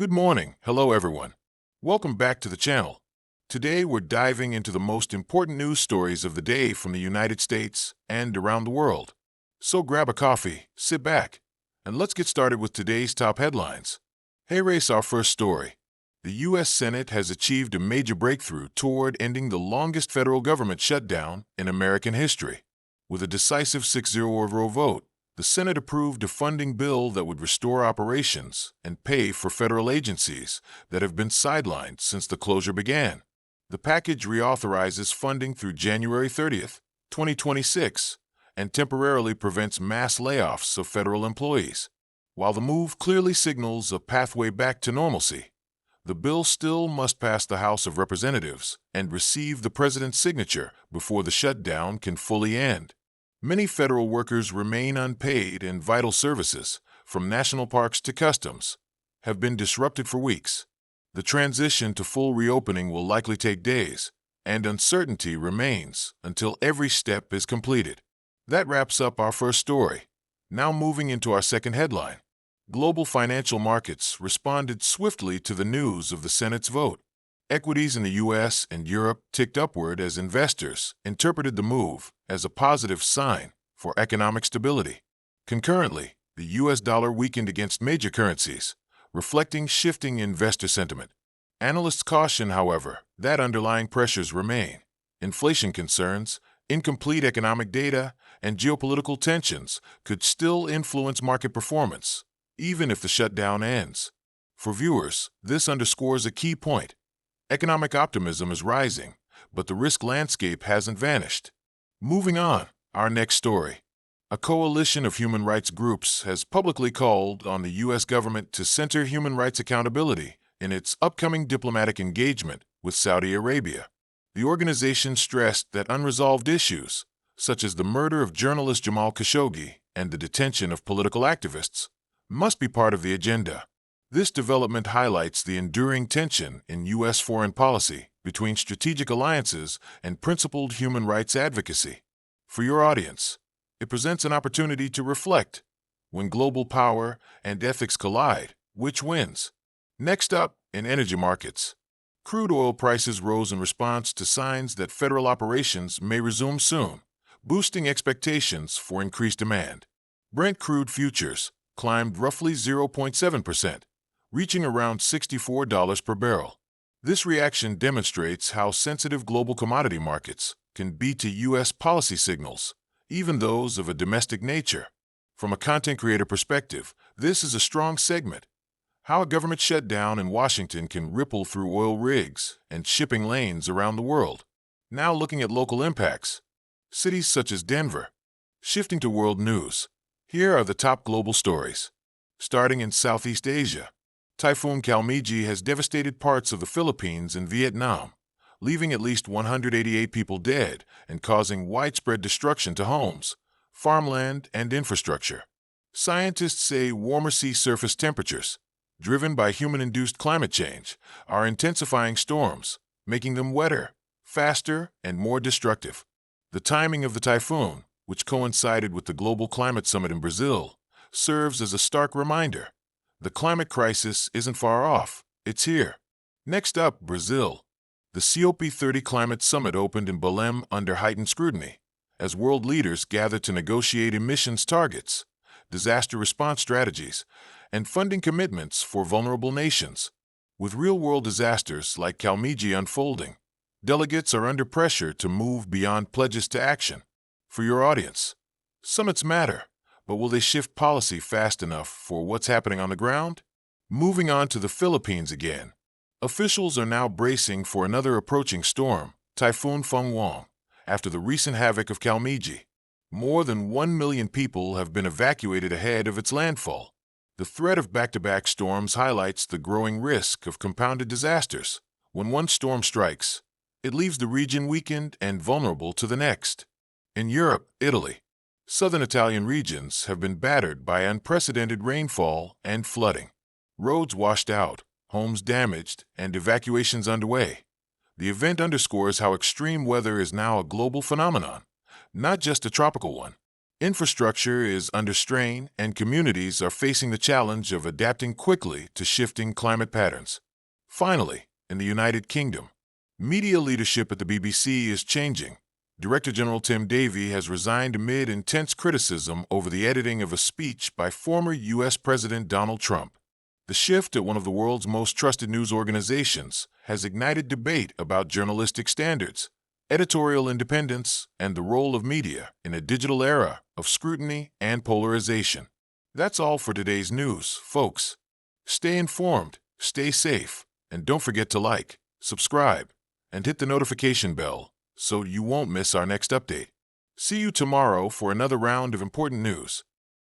Good morning. Hello, everyone. Welcome back to the channel. Today, we're diving into the most important news stories of the day from the United States and around the world. So grab a coffee, sit back, and let's get started with today's top headlines. Hey, race, our first story. The U.S. Senate has achieved a major breakthrough toward ending the longest federal government shutdown in American history. With a decisive 6-0 vote, the Senate approved a funding bill that would restore operations and pay for federal agencies that have been sidelined since the closure began. The package reauthorizes funding through January 30th, 2026, and temporarily prevents mass layoffs of federal employees. While the move clearly signals a pathway back to normalcy, the bill still must pass the House of Representatives and receive the president's signature before the shutdown can fully end. Many federal workers remain unpaid, and vital services, from national parks to customs, have been disrupted for weeks. The transition to full reopening will likely take days, and uncertainty remains until every step is completed. That wraps up our first story. Now moving into our second headline. Global financial markets responded swiftly to the news of the Senate's vote. Equities in the U.S. and Europe ticked upward as investors interpreted the move as a positive sign for economic stability. Concurrently, the U.S. dollar weakened against major currencies, reflecting shifting investor sentiment. Analysts caution, however, that underlying pressures remain. Inflation concerns, incomplete economic data, and geopolitical tensions could still influence market performance, even if the shutdown ends. For viewers, this underscores a key point. Economic optimism is rising, but the risk landscape hasn't vanished. Moving on, our next story. A coalition of human rights groups has publicly called on the U.S. government to center human rights accountability in its upcoming diplomatic engagement with Saudi Arabia. The organization stressed that unresolved issues, such as the murder of journalist Jamal Khashoggi and the detention of political activists, must be part of the agenda. This development highlights the enduring tension in U.S. foreign policy between strategic alliances and principled human rights advocacy. For your audience, it presents an opportunity to reflect. When global power and ethics collide, which wins? Next up, in energy markets. Crude oil prices rose in response to signs that federal operations may resume soon, boosting expectations for increased demand. Brent crude futures climbed roughly 0.7%. Reaching around $64 per barrel. This reaction demonstrates how sensitive global commodity markets can be to U.S. policy signals, even those of a domestic nature. From a content creator perspective, this is a strong segment. How a government shutdown in Washington can ripple through oil rigs and shipping lanes around the world. Now looking at local impacts. Cities such as Denver. Shifting to world news. Here are the top global stories. Starting in Southeast Asia. Typhoon Kalmiji has devastated parts of the Philippines and Vietnam, leaving at least 188 people dead and causing widespread destruction to homes, farmland, and infrastructure. Scientists say warmer sea surface temperatures, driven by human-induced climate change, are intensifying storms, making them wetter, faster, and more destructive. The timing of the typhoon, which coincided with the Global Climate Summit in Brazil, serves as a stark reminder. The climate crisis isn't far off, it's here. Next up, Brazil. The COP30 Climate Summit opened in Belém under heightened scrutiny, as world leaders gathered to negotiate emissions targets, disaster response strategies, and funding commitments for vulnerable nations. With real-world disasters like Kalmiji unfolding, delegates are under pressure to move beyond pledges to action. For your audience, summits matter. But will they shift policy fast enough for what's happening on the ground? Moving on to the Philippines again. Officials are now bracing for another approaching storm, Typhoon Fenghuang, after the recent havoc of Kalmiji. More than 1 million people have been evacuated ahead of its landfall. The threat of back-to-back storms highlights the growing risk of compounded disasters. When one storm strikes, it leaves the region weakened and vulnerable to the next. In Europe, Italy. Southern Italian regions have been battered by unprecedented rainfall and flooding. Roads washed out, homes damaged, and evacuations underway. The event underscores how extreme weather is now a global phenomenon, not just a tropical one. Infrastructure is under strain, and communities are facing the challenge of adapting quickly to shifting climate patterns. Finally, in the United Kingdom, media leadership at the BBC is changing. Director General Tim Davie has resigned amid intense criticism over the editing of a speech by former U.S. President Donald Trump. The shift at one of the world's most trusted news organizations has ignited debate about journalistic standards, editorial independence, and the role of media in a digital era of scrutiny and polarization. That's all for today's news, folks. Stay informed, stay safe, and don't forget to like, subscribe, and hit the notification bell so you won't miss our next update. See you tomorrow for another round of important news.